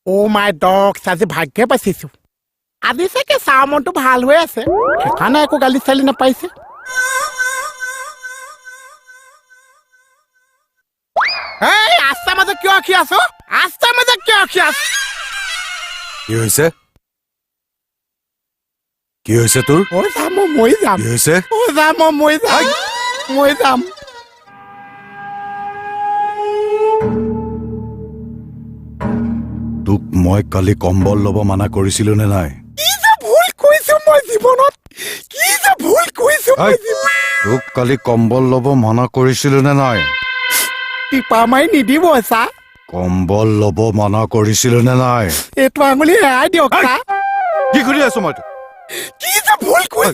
অ' মাই dog আজি ভাগ্যে পাইছিছো আজি চাগে চাহ মনটো ভাল হৈ আছে সেইকাৰণে একো গালি চালি নাপাইছে এই আস্তা মাজত কিয় আখি আছো আস্তা মাজত কিয় আখি আছো কি হৈছে কি হৈছে তোৰ অ' যাম মই মৰি যাম কি হৈছে অ' যাম মই মৰি যাম তোক মই কালি কম্বল ল'ব মানা কৰিছিলো নে নাই কি যে ভুল কৰিছো মই জীৱনত কি যে ভুল কৰিছো মই জীৱনত তোক কালি কম্বল ল'ব মানা কৰিছিলো নে নাই টিপা মাৰি নিদিব চা কম্বল ল'ব মানা কৰিছিলো নে নাই এইটো আঙুলি এৰাই দিয়ক চা কি কৰি আছো মই কি যে ভুল কৰিছো